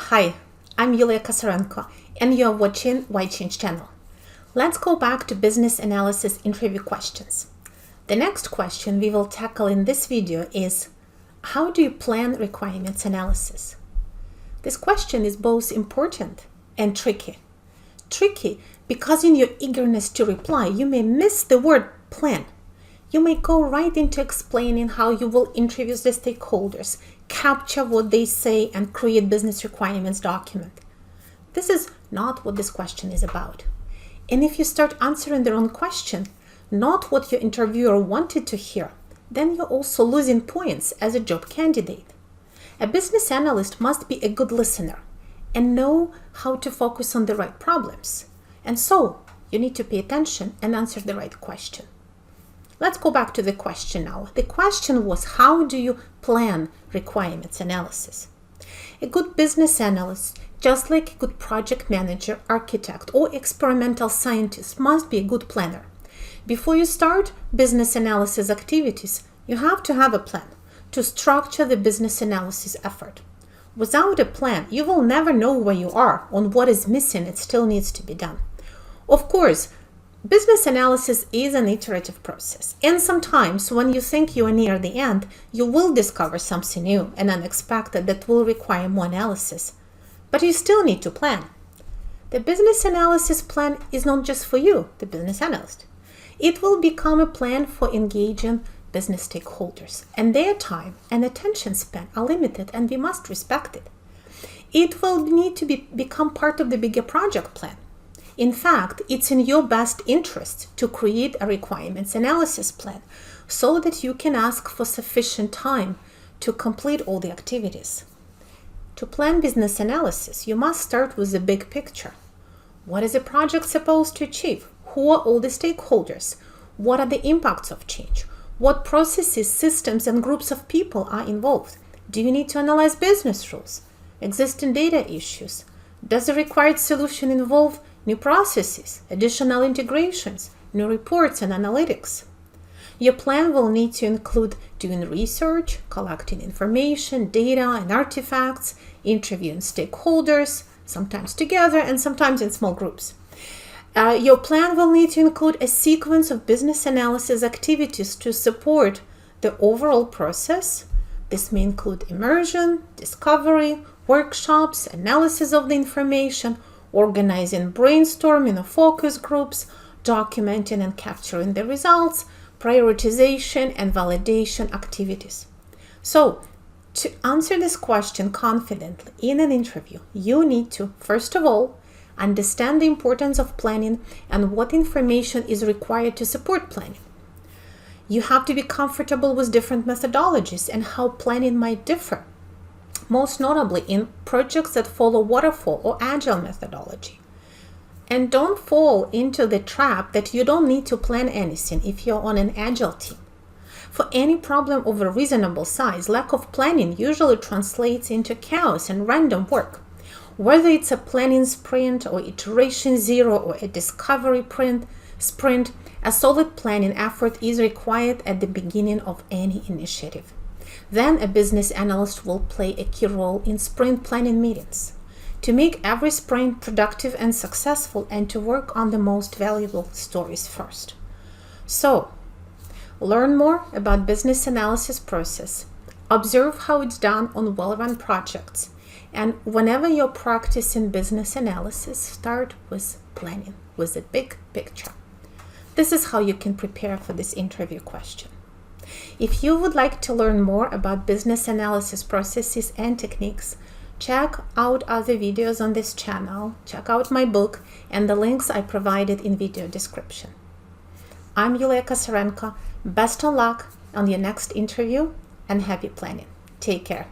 Hi, I'm Yulia Kasarenko, and you're watching Why Change channel. Let's go back to business analysis interview questions. The next question we will tackle in this video is, how do you plan requirements analysis? This question is both important and tricky. Tricky because in your eagerness to reply, you may miss the word plan. You may go right into explaining how you will interview the stakeholders, capture what they say, and create business requirements document. This is not what this question is about. And if you start answering the wrong question, not what your interviewer wanted to hear, then you're also losing points as a job candidate. A business analyst must be a good listener and know how to focus on the right problems. And so you need to pay attention and answer the right question. Let's go back to the question now. The question was, how do you plan requirements analysis? A good business analyst, just like a good project manager, architect, or experimental scientist, must be a good planner. Before you start business analysis activities, you have to have a plan to structure the business analysis effort. Without a plan, you will never know where you are, on what is missing and still needs to be done. Of course, business analysis is an iterative process, and sometimes when you think you are near the end, you will discover something new and unexpected that will require more analysis. But you still need to plan. The business analysis plan is not just for you, the business analyst. It will become a plan for engaging business stakeholders, and their time and attention span are limited, and we must respect it. It will need to become part of the bigger project plan. In fact, it's in your best interest to create a requirements analysis plan so that you can ask for sufficient time to complete all the activities. To plan business analysis, you must start with the big picture. What is the project supposed to achieve? Who are all the stakeholders? What are the impacts of change? What processes, systems, and groups of people are involved? Do you need to analyze business rules, existing data issues? Does the required solution involve new processes, additional integrations, new reports and analytics? Your plan will need to include doing research, collecting information, data and artifacts, interviewing stakeholders, sometimes together and sometimes in small groups. Your plan will need to include a sequence of business analysis activities to support the overall process. This may include immersion, discovery, workshops, analysis of the information, organizing brainstorming or focus groups, documenting and capturing the results, prioritization and validation activities. So, to answer this question confidently in an interview, you need to, first of all, understand the importance of planning and what information is required to support planning. You have to be comfortable with different methodologies and how planning might differ, most notably in projects that follow waterfall or agile methodology. And don't fall into the trap that you don't need to plan anything if you're on an agile team. For any problem of a reasonable size, lack of planning usually translates into chaos and random work. Whether it's a planning sprint or iteration zero or a discovery sprint, a solid planning effort is required at the beginning of any initiative. Then a business analyst will play a key role in sprint planning meetings to make every sprint productive and successful and to work on the most valuable stories first. So, learn more about business analysis process, observe how it's done on well-run projects, and whenever you're practicing business analysis, start with planning, with the big picture. This is how you can prepare for this interview question. If you would like to learn more about business analysis processes and techniques, check out other videos on this channel, check out my book and the links I provided in video description. I'm Yulia Kasarenko. Best of luck on your next interview and happy planning. Take care.